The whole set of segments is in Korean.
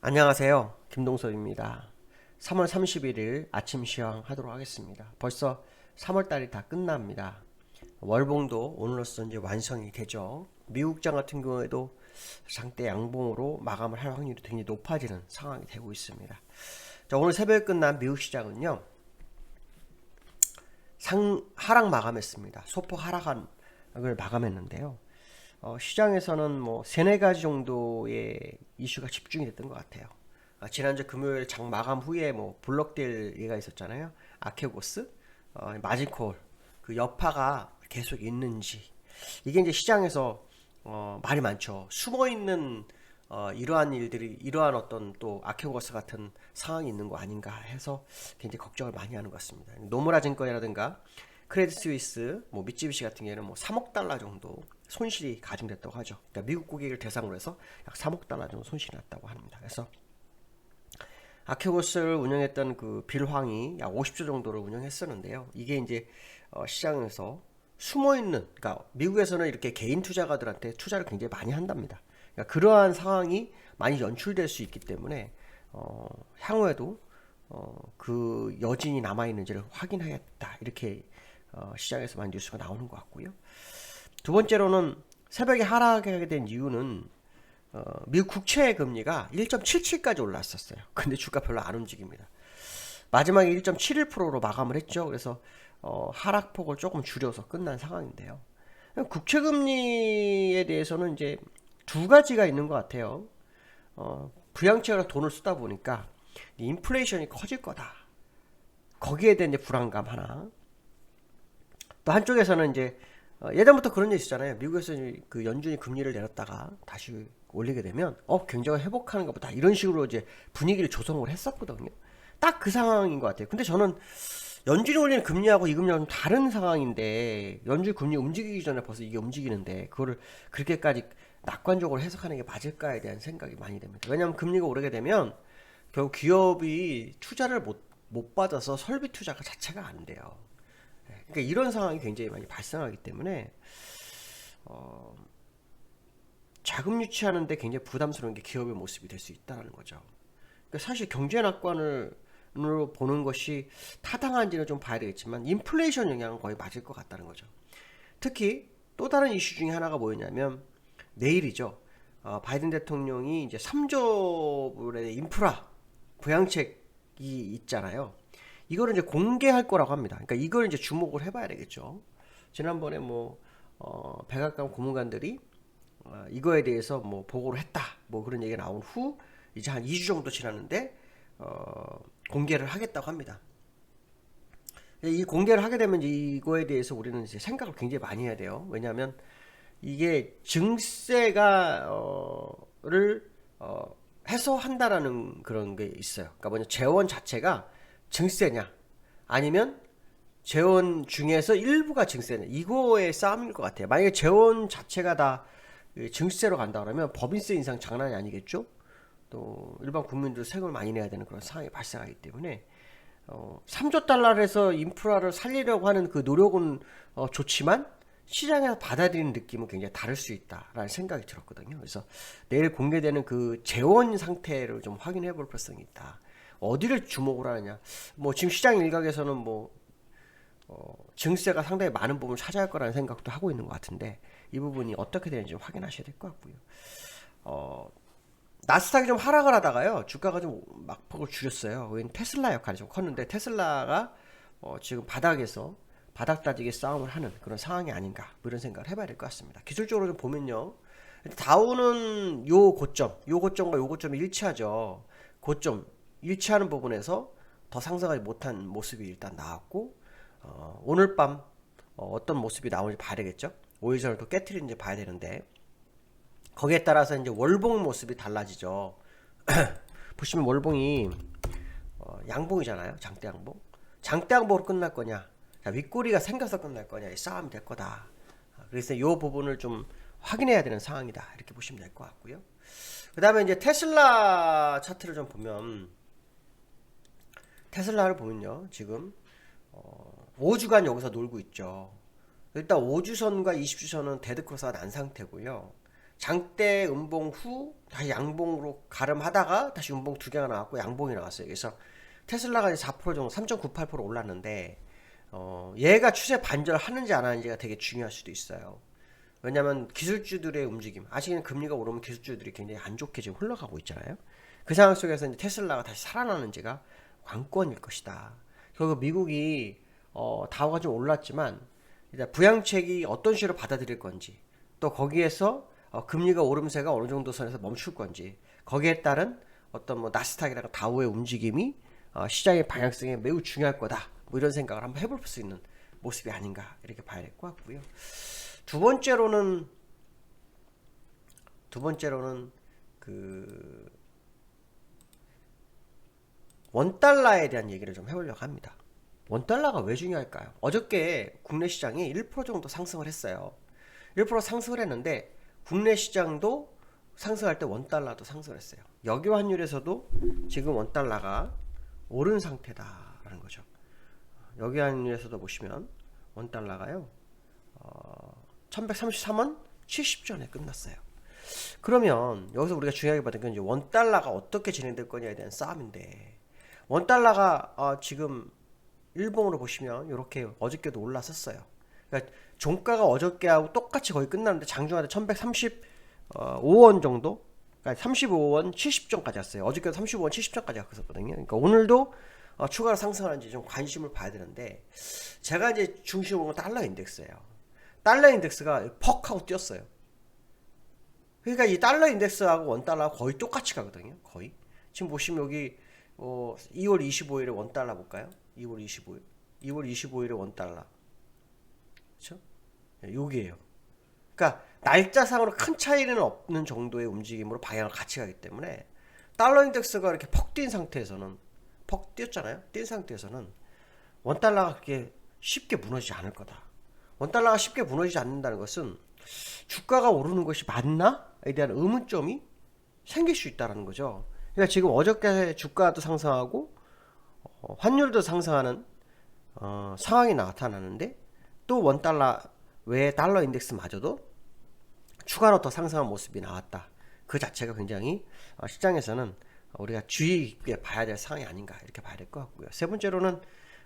안녕하세요. 김동섭입니다. 3월 31일 아침 시황 하도록 하겠습니다. 벌써 3월달이 다 끝납니다. 월봉도 오늘로써 이제 완성이 되죠. 미국장 같은 경우에도 장대 양봉으로 마감을 할 확률이 굉장히 높아지는 상황이 되고 있습니다. 자, 오늘 새벽에 끝난 미국 시장은요, 하락 마감했습니다. 소폭 하락을 마감했는데요. 시장에서는 뭐 세네 가지 정도의 이슈가 집중이 됐던 것 같아요. 지난주 금요일 장 마감 후에 뭐 블록될 얘기가 있었잖아요. 아케고스, 마진콜, 그 여파가 계속 있는지. 이게 이제 시장에서 말이 많죠. 숨어 있는 이러한 일들이, 이러한 어떤 또 아케고스 같은 상황이 있는 거 아닌가 해서 굉장히 걱정을 많이 하는 것 같습니다. 노무라 증권이라든가 크레딧 스위스, 뭐 미쯔비시 같은 경우에는 뭐 3억 달러 정도 손실이 가중됐다고 하죠. 그러니까 미국 고객을 대상으로 해서 약 3억 달러 정도 손실이 났다고 합니다. 그래서 아케고스를 운영했던 그 빌황이 약 50조 정도를 운영했었는데요. 이게 이제 시장에서 숨어 있는, 그러니까 미국에서는 이렇게 개인 투자가들한테 투자를 굉장히 많이 한답니다. 그러니까 그러한 상황이 많이 연출될 수 있기 때문에 향후에도 그 여진이 남아 있는지를 확인하겠다, 이렇게 시장에서 많이 뉴스가 나오는 것 같고요. 두 번째로는 새벽에 하락하게 된 이유는 미국 국채 금리가 1.77까지 올랐었어요. 근데 주가 별로 안 움직입니다. 마지막에 1.71%로 마감을 했죠. 그래서 하락폭을 조금 줄여서 끝난 상황인데요. 국채 금리에 대해서는 이제 두 가지가 있는 것 같아요. 부양책으로 돈을 쓰다 보니까 인플레이션이 커질 거다. 거기에 대한 이제 불안감 하나. 또 한쪽에서는 이제 예전부터 그런 일 있었잖아요. 미국에서 그 연준이 금리를 내렸다가 다시 올리게 되면 경제가 회복하는 것보다 이런 식으로 이제 분위기를 조성을 했었거든요. 딱 그 상황인 것 같아요. 근데 저는 연준이 올리는 금리하고 이 금리하고 좀 다른 상황인데, 연준 금리 움직이기 전에 벌써 이게 움직이는데 그거를 그렇게까지 낙관적으로 해석하는 게 맞을까에 대한 생각이 많이 됩니다. 왜냐하면 금리가 오르게 되면 결국 기업이 투자를 못 받아서 설비 투자가 자체가 안 돼요. 그러니까 이런 상황이 굉장히 많이 발생하기 때문에 자금 유치하는데 굉장히 부담스러운 게 기업의 모습이 될 수 있다는 거죠. 그러니까 사실 경제 낙관으로 보는 것이 타당한지는 좀 봐야 되겠지만 인플레이션 영향은 거의 맞을 것 같다는 거죠. 특히 또 다른 이슈 중에 하나가 뭐였냐면 내일이죠. 바이든 대통령이 이제 3조 불의 인프라 부양책이 있잖아요. 이거를 이제 공개할 거라고 합니다. 그러니까 이걸 이제 주목을 해봐야 되겠죠. 지난번에 뭐 백악관 고문관들이 이거에 대해서 뭐 보고를 했다, 뭐 그런 얘기가 나온 후 이제 한 2주 정도 지났는데 공개를 하겠다고 합니다. 이 공개를 하게 되면 이거에 대해서 우리는 이제 생각을 굉장히 많이 해야 돼요. 왜냐하면 이게 증세가 를 해소한다라는 그런 게 있어요. 그러니까 뭐냐, 재원 자체가 증세냐 아니면 재원 중에서 일부가 증세냐, 이거의 싸움일 것 같아요. 만약에 재원 자체가 다 증세로 간다 그러면 법인세 인상 장난이 아니겠죠. 또 일반 국민들 세금을 많이 내야 되는 그런 상황이 발생하기 때문에 3조 달러를 해서 인프라를 살리려고 하는 그 노력은 좋지만 시장에서 받아들이는 느낌은 굉장히 다를 수 있다라는 생각이 들었거든요. 그래서 내일 공개되는 그 재원 상태를 좀 확인해 볼 필요성이 있다. 어디를 주목을 하느냐. 뭐 지금 시장 일각에서는 뭐 증세가 상당히 많은 부분을 차지할 거라는 생각도 하고 있는 것 같은데, 이 부분이 어떻게 되는지 확인하셔야 될 것 같고요. 나스닥이 좀 하락을 하다가요, 주가가 좀 막폭을 줄였어요. 왜냐면 테슬라 역할이 좀 컸는데, 테슬라가 지금 바닥에서 바닥 다지기 싸움을 하는 그런 상황이 아닌가, 뭐 이런 생각을 해봐야 될 것 같습니다. 기술적으로 좀 보면요, 다우는 요 고점과 요 고점이 일치하죠. 고점 일치하는 부분에서 더 상승하지 못한 모습이 일단 나왔고, 오늘 밤 어떤 모습이 나오는지 봐야 되겠죠. 오일선을 또 깨트리는지 봐야 되는데, 거기에 따라서 이제 월봉 모습이 달라지죠. 보시면 월봉이 양봉이잖아요. 장대 양봉. 장대 양봉으로 끝날 거냐, 자, 윗꼬리가 생겨서 끝날 거냐, 이 싸움이 될 거다. 그래서 이 부분을 좀 확인해야 되는 상황이다, 이렇게 보시면 될 것 같고요. 그 다음에 이제 테슬라 차트를 좀 보면, 테슬라를 보면요, 지금 5주간 여기서 놀고 있죠. 일단 5주선과 20주선은 데드크로스가 난 상태고요. 장대 음봉 후 다시 양봉으로 가름하다가 다시 음봉 두 개가 나왔고 양봉이 나왔어요. 그래서 테슬라가 이제 4% 정도 3.98% 올랐는데 얘가 추세 반전하는지 안 하는지가 되게 중요할 수도 있어요. 왜냐면 기술주들의 움직임, 아직은 금리가 오르면 기술주들이 굉장히 안 좋게 지금 흘러가고 있잖아요. 그 상황 속에서 이제 테슬라가 다시 살아나는지가 관건일 것이다. 결국 미국이 다우가 좀 올랐지만 이제 부양책이 어떤 식으로 받아들일 건지, 또 거기에서 금리가 오름세가 어느 정도 선에서 멈출 건지, 거기에 따른 어떤 뭐 나스닥이나 다우의 움직임이 시장의 방향성에 매우 중요할 거다. 뭐 이런 생각을 한번 해볼 수 있는 모습이 아닌가 이렇게 봐야 될 것 같고요. 두 번째로는 그 원달러에 대한 얘기를 좀 해보려고 합니다. 원달러가 왜 중요할까요? 어저께 국내 시장이 1% 정도 상승을 했어요. 1% 상승을 했는데 국내 시장도 상승할 때 원달러도 상승을 했어요. 여기 환율에서도 지금 원달러가 오른 상태다라는 거죠. 여기 환율에서도 보시면 원달러가요 1133원 70전에 끝났어요. 그러면 여기서 우리가 중요하게 받은 건 이제 원달러가 어떻게 진행될 거냐에 대한 싸움인데, 원달러가 지금 일봉으로 보시면 이렇게 어저께도 올랐었어요. 그러니까 종가가 어저께하고 똑같이 거의 끝났는데 장중하다 1135원 정도, 그러니까 35원 70전까지 왔어요. 어저께도 35원 70전까지 갔었거든요. 그러니까 오늘도 추가로 상승하는지 좀 관심을 봐야 되는데, 제가 이제 중심으로 본 달러 인덱스예요. 달러 인덱스가 퍽 하고 뛰었어요. 그러니까 이 달러 인덱스하고 원달러가 거의 똑같이 가거든요. 거의. 지금 보시면 여기 2월 25일에 원달러 볼까요? 2월 25일. 2월 25일에 원달러. 그렇죠? 여기에요. 그러니까 날짜상으로 큰 차이는 없는 정도의 움직임으로 방향을 같이 가기 때문에 달러 인덱스가 이렇게 퍽 뛴 상태에서는, 퍽 뛰었잖아요. 뛴 상태에서는 원달러가 그렇게 쉽게 무너지지 않을 거다. 원달러가 쉽게 무너지지 않는다는 것은 주가가 오르는 것이 맞나에 대한 의문점이 생길 수 있다는 거죠. 그러니까 지금 어저께 주가도 상승하고 환율도 상승하는 상황이 나타나는데, 또 원달러 외 달러 인덱스마저도 추가로 더 상승한 모습이 나왔다. 그 자체가 굉장히 시장에서는 우리가 주의 깊게 봐야 될 상황이 아닌가 이렇게 봐야 될 것 같고요. 세 번째로는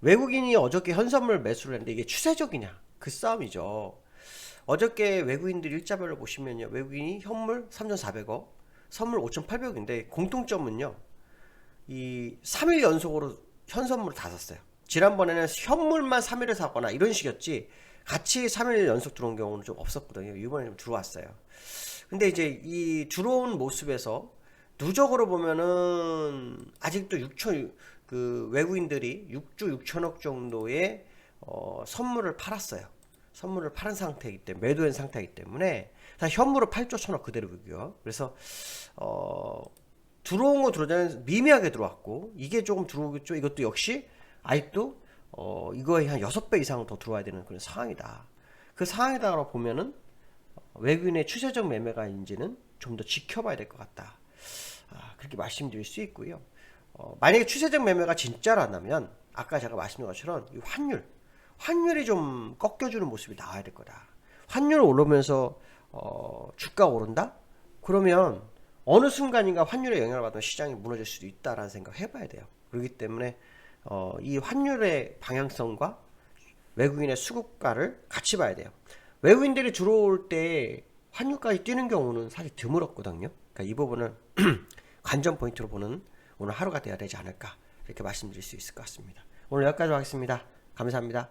외국인이 어저께 현선물 매수를 했는데 이게 추세적이냐, 그 싸움이죠. 어저께 외국인들 일자별로 보시면요, 외국인이 현물 3,400억, 선물 5,800억인데 공통점은요, 이 3일 연속으로 현선물을 다 샀어요. 지난번에는 현물만 3일을 사거나 이런 식이었지 같이 3일 연속 들어온 경우는 좀 없었거든요. 이번에 좀 들어왔어요. 근데 이제 이 들어온 모습에서 누적으로 보면은 아직도 6천, 그 외국인들이 6조 6천억 정도의 선물을 팔았어요. 선물을 파는 상태이기 때문에, 매도한 상태이기 때문에 사실 현물은 8조 1천억 그대로고요. 그래서 들어온 거 들어오자면 미미하게 들어왔고, 이게 조금 들어오겠죠. 이것도 역시 아직도 이거에 한 6배 이상은 더 들어와야 되는 그런 상황이다. 그 상황이다라고 보면은 외국인의 추세적 매매가인지는 좀 더 지켜봐야 될 것 같다. 그렇게 말씀드릴 수 있고요. 만약에 추세적 매매가 진짜라면 아까 제가 말씀드린 것처럼 이 환율이 좀 꺾여주는 모습이 나와야 될 거다. 환율 오르면서 주가 오른다? 그러면 어느 순간인가 환율의 영향을 받으면 시장이 무너질 수도 있다라는 생각 해봐야 돼요. 그렇기 때문에 이 환율의 방향성과 외국인의 수급가를 같이 봐야 돼요. 외국인들이 들어올 때 환율까지 뛰는 경우는 사실 드물었거든요. 그러니까 이 부분은 관전 포인트로 보는 오늘 하루가 돼야 되지 않을까 이렇게 말씀드릴 수 있을 것 같습니다. 오늘 여기까지 하겠습니다. 감사합니다.